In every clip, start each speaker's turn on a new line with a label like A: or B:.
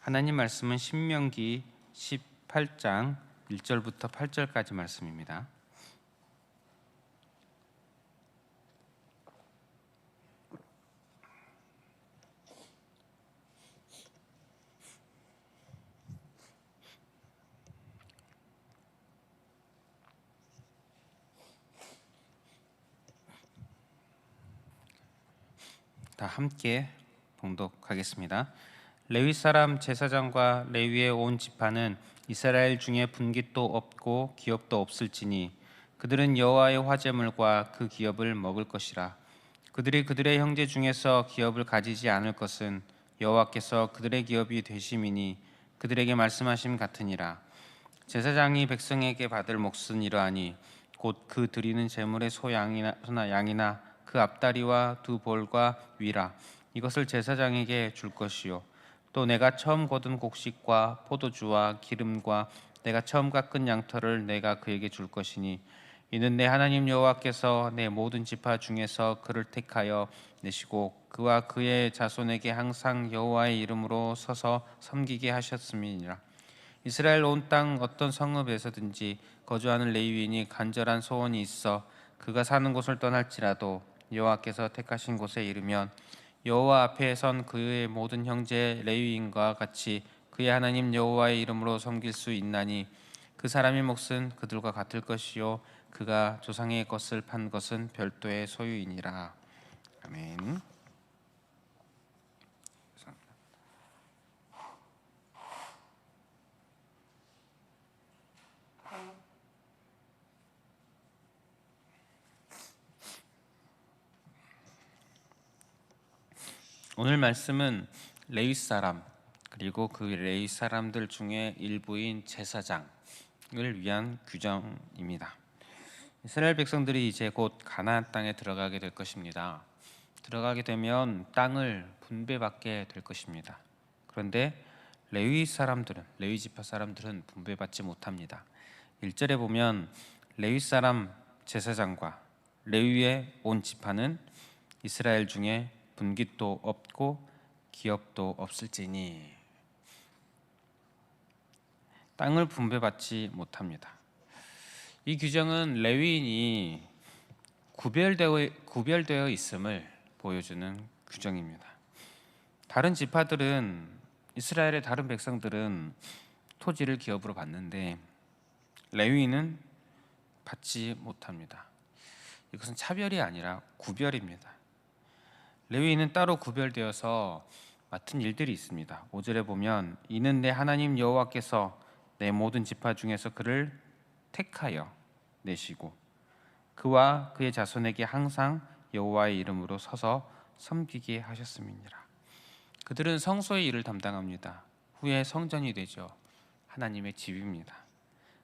A: 하나님 말씀은 신명기 18장 1절부터 8절까지 말씀입니다. 다 함께 봉독하겠습니다. 레위 사람 제사장과 레위의 온 지파는 이스라엘 중에 분깃도 없고 기업도 없을지니 그들은 여호와의 화제물과 그 기업을 먹을 것이라. 그들이 그들의 형제 중에서 기업을 가지지 않을 것은 여호와께서 그들의 기업이 되심이니 그들에게 말씀하심 같으니라. 제사장이 백성에게 받을 몫은 이러하니 곧 그 드리는 제물의 소나 양이나 그 앞다리와 두 볼과 위라. 이것을 제사장에게 줄 것이요 또 내가 처음 거둔 곡식과 포도주와 기름과 내가 처음 깎은 양털을 내가 그에게 줄 것이니 이는 내 하나님 여호와께서 내 모든 지파 중에서 그를 택하여 내시고 그와 그의 자손에게 항상 여호와의 이름으로 서서 섬기게 하셨음이니라. 이스라엘 온 땅 어떤 성읍에서든지 거주하는 레위인이 간절한 소원이 있어 그가 사는 곳을 떠날지라도 여호와께서 택하신 곳에 이르면 여호와 앞에 선 그의 모든 형제 레위인과 같이 그의 하나님 여호와의 이름으로 섬길 수 있나니 그 사람의 몫은 그들과 같을 것이요 그가 조상의 것을 판 것은 별도의 소유이니라. 아멘. 오늘 말씀은 레위 사람 그리고 그 레위 사람들 중에 일부인 제사장을 위한 규정입니다. 이스라엘 백성들이 이제 곧 가나안 땅에 들어가게 될 것입니다. 들어가게 되면 땅을 분배받게 될 것입니다. 그런데 레위 지파 사람들은 분배받지 못합니다. 1절에 보면 레위 사람 제사장과 레위의 온 지파는 이스라엘 중에 분깃도 없고 기업도 없을지니 땅을 분배받지 못합니다. 이 규정은 레위인이 구별되어 있음을 보여주는 규정입니다. 다른 지파들은 이스라엘의 다른 백성들은 토지를 기업으로 받는데 레위인은 받지 못합니다. 이것은 차별이 아니라 구별입니다. 레위인은 따로 구별되어서 맡은 일들이 있습니다. 5절에 보면 이는 내 하나님 여호와께서 내 모든 지파 중에서 그를 택하여 내시고 그와 그의 자손에게 항상 여호와의 이름으로 서서 섬기게 하셨음이니라. 그들은 성소의 일을 담당합니다. 후에 성전이 되죠. 하나님의 집입니다.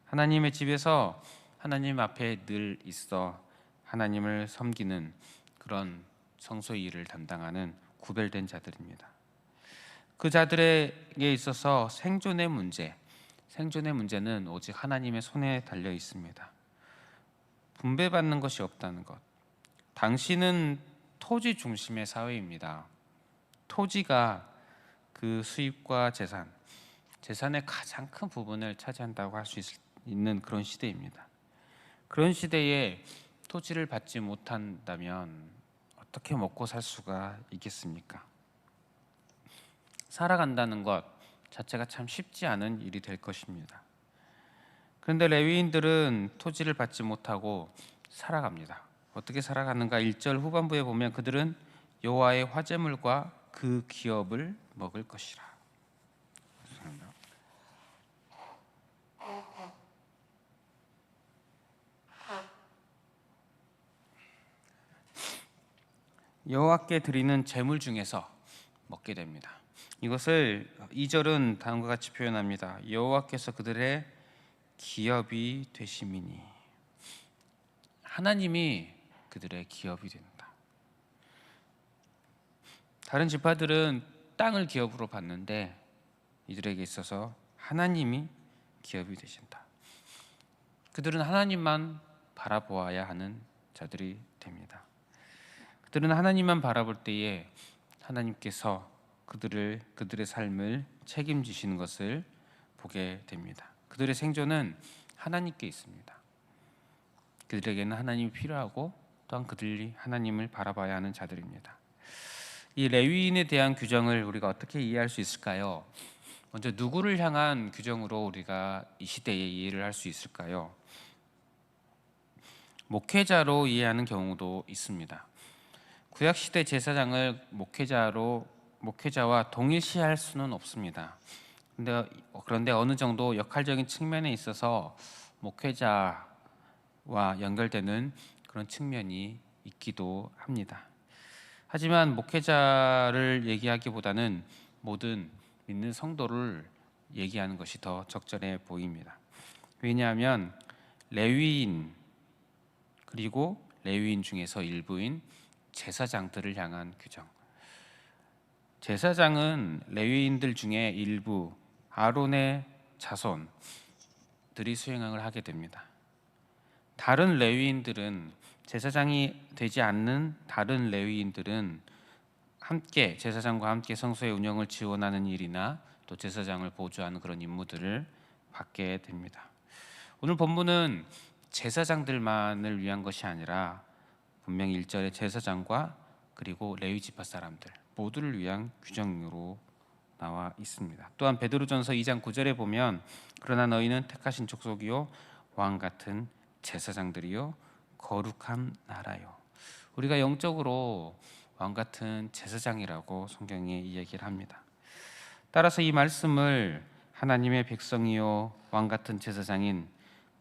A: 하나님의 집에서 하나님 앞에 늘 있어 하나님을 섬기는 그런 성소의 일을 담당하는 구별된 자들입니다. 그 자들에게 있어서 생존의 문제는 오직 하나님의 손에 달려 있습니다. 분배받는 것이 없다는 것. 당시는 토지 중심의 사회입니다. 토지가 그 수입과 재산의 가장 큰 부분을 차지한다고 할 수 있는 그런 시대입니다. 그런 시대에 토지를 받지 못한다면 어떻게 먹고 살 수가 있겠습니까? 살아간다는 것 자체가 참 쉽지 않은 일이 될 것입니다. 그런데 레위인들은 토지를 받지 못하고 살아갑니다. 어떻게 살아가는가? 1절 후반부에 보면 그들은 여호와의 화제물과 그 기업을 먹을 것이라. 여호와께 드리는 제물 중에서 먹게 됩니다. 이것을 2절은 다음과 같이 표현합니다. 여호와께서 그들의 기업이 되심이니 하나님이 그들의 기업이 된다. 다른 지파들은 땅을 기업으로 받는데 이들에게 있어서 하나님이 기업이 되신다. 그들은 하나님만 바라보아야 하는 자들이 됩니다. 그들은 하나님만 바라볼 때에 하나님께서 그들의 삶을 책임지시는 것을 보게 됩니다. 그들의 생존은 하나님께 있습니다. 그들에게는 하나님이 필요하고 또한 그들이 하나님을 바라봐야 하는 자들입니다. 이 레위인에 대한 규정을 우리가 어떻게 이해할 수 있을까요? 먼저 누구를 향한 규정으로 우리가 이 시대에 이해를 할 수 있을까요? 목회자로 이해하는 경우도 있습니다. 구약 시대 제사장을 목회자와 동일시할 수는 없습니다. 그런데 어느 정도 역할적인 측면에 있어서 목회자와 연결되는 그런 측면이 있기도 합니다. 하지만 목회자를 얘기하기보다는 모든 믿는 성도를 얘기하는 것이 더 적절해 보입니다. 왜냐하면 레위인 그리고 레위인 중에서 일부인 제사장들을 향한 규정. 제사장은 레위인들 중에 일부 아론의 자손들이 수행을 하게 됩니다. 다른 레위인들은 제사장이 되지 않는 다른 레위인들은 함께 제사장과 함께 성소의 운영을 지원하는 일이나 또 제사장을 보조하는 그런 임무들을 받게 됩니다. 오늘 본문은 제사장들만을 위한 것이 아니라 분명히 1절에 제사장과 그리고 레위 지파 사람들 모두를 위한 규정으로 나와 있습니다. 또한 베드로전서 2장 9절에 보면 그러나 너희는 택하신 족속이요 왕 같은 제사장들이요 거룩한 나라요. 우리가 영적으로 왕 같은 제사장이라고 성경에 이야기를 합니다. 따라서 이 말씀을 하나님의 백성이요 왕 같은 제사장인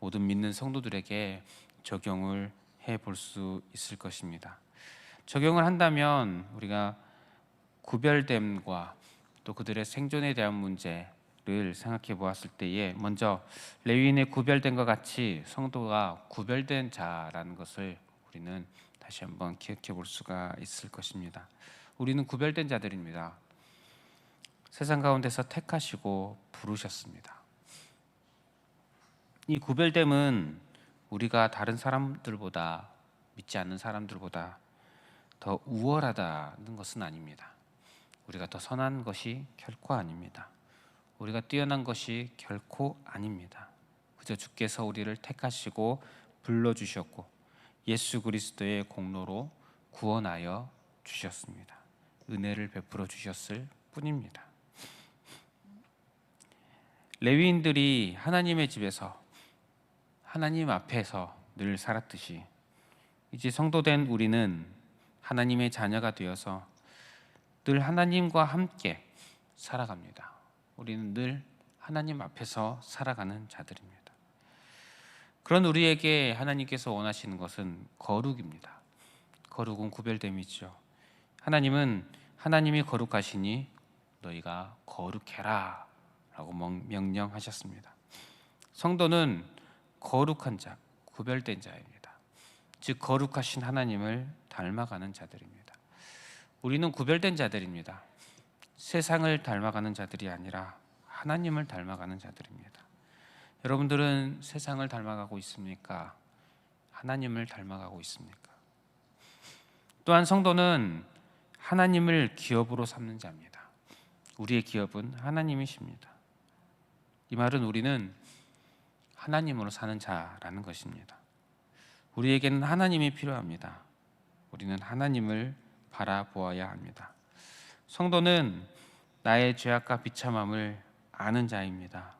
A: 모든 믿는 성도들에게 적용을 해 볼 수 있을 것입니다. 적용을 한다면 우리가 구별됨과 또 그들의 생존에 대한 문제를 생각해 보았을 때에 먼저 레위인의 구별됨과 같이 성도가 구별된 자라는 것을 우리는 다시 한번 기억해 볼 수가 있을 것입니다. 우리는 구별된 자들입니다. 세상 가운데서 택하시고 부르셨습니다. 이 구별됨은 우리가 다른 사람들보다 믿지 않는 사람들보다 더 우월하다는 것은 아닙니다. 우리가 더 선한 것이 결코 아닙니다. 우리가 뛰어난 것이 결코 아닙니다. 그저 주께서 우리를 택하시고 불러주셨고 예수 그리스도의 공로로 구원하여 주셨습니다. 은혜를 베풀어 주셨을 뿐입니다. 레위인들이 하나님의 집에서 하나님 앞에서 늘 살았듯이 이제 성도된 우리는 하나님의 자녀가 되어서 늘 하나님과 함께 살아갑니다. 우리는 늘 하나님 앞에서 살아가는 자들입니다. 그런 우리에게 하나님께서 원하시는 것은 거룩입니다. 거룩은 구별됨이죠. 하나님은 하나님이 거룩하시니 너희가 거룩해라 라고 명령하셨습니다. 성도는 거룩한 자, 구별된 자입니다. 즉 거룩하신 하나님을 닮아가는 자들입니다. 우리는 구별된 자들입니다. 세상을 닮아가는 자들이 아니라 하나님을 닮아가는 자들입니다. 여러분들은 세상을 닮아가고 있습니까? 하나님을 닮아가고 있습니까? 또한 성도는 하나님을 기업으로 삼는 자입니다. 우리의 기업은 하나님이십니다. 이 말은 우리는 하나님으로 사는 자라는 것입니다. 우리에게는 하나님이 필요합니다. 우리는 하나님을 바라보아야 합니다. 성도는 나의 죄악과 비참함을 아는 자입니다.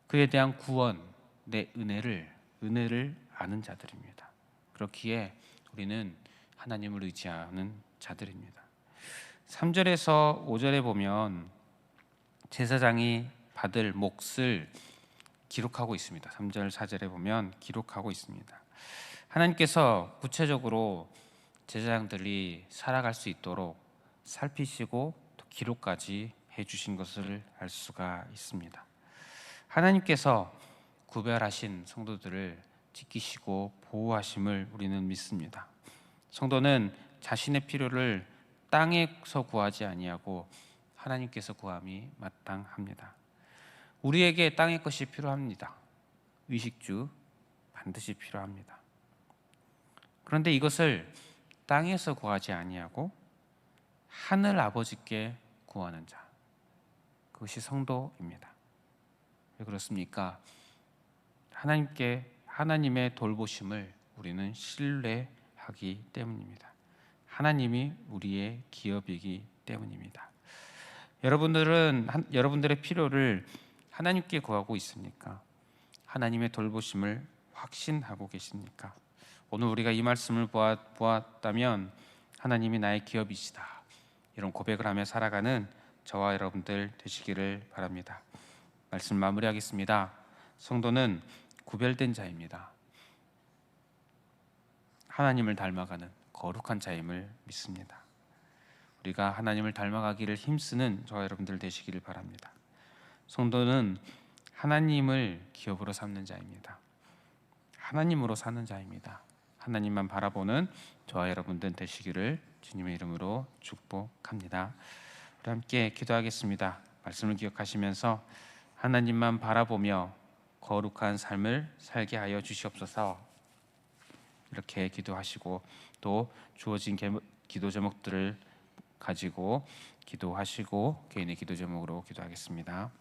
A: 그에 대한 구원, 내 은혜를 아는 자들입니다. 그렇기에 우리는 하나님을 의지하는 자들입니다. 3절에서 5절에 보면 제사장이 받을 몫을 기록하고 있습니다. 3절, 4절에 보면 기록하고 있습니다. 하나님께서 구체적으로 제사장들이 살아갈 수 있도록 살피시고 또 기록까지 해주신 것을 알 수가 있습니다. 하나님께서 구별하신 성도들을 지키시고 보호하심을 우리는 믿습니다. 성도는 자신의 필요를 땅에서 구하지 아니하고 하나님께서 구함이 마땅합니다. 우리에게 땅의 것이 필요합니다. 의식주 반드시 필요합니다. 그런데 이것을 땅에서 구하지 아니하고 하늘 아버지께 구하는 자, 그것이 성도입니다. 왜 그렇습니까? 하나님의 돌보심을 우리는 신뢰하기 때문입니다. 하나님이 우리의 기업이기 때문입니다. 여러분들의 필요를 하나님께 구하고 있습니까? 하나님의 돌보심을 확신하고 계십니까? 오늘 우리가 이 말씀을 보았다면 하나님이 나의 기업이시다, 이런 고백을 하며 살아가는 저와 여러분들 되시기를 바랍니다. 말씀 마무리하겠습니다. 성도는 구별된 자입니다. 하나님을 닮아가는 거룩한 자임을 믿습니다. 우리가 하나님을 닮아가기를 힘쓰는 저와 여러분들 되시기를 바랍니다. 성도는 하나님을 기업으로 삼는 자입니다. 하나님으로 사는 자입니다. 하나님만 바라보는 저와 여러분들 되시기를 주님의 이름으로 축복합니다. 우리 함께 기도하겠습니다. 말씀을 기억하시면서 하나님만 바라보며 거룩한 삶을 살게 하여 주시옵소서. 이렇게 기도하시고 또 주어진 기도 제목들을 가지고 기도하시고 개인의 기도 제목으로 기도하겠습니다.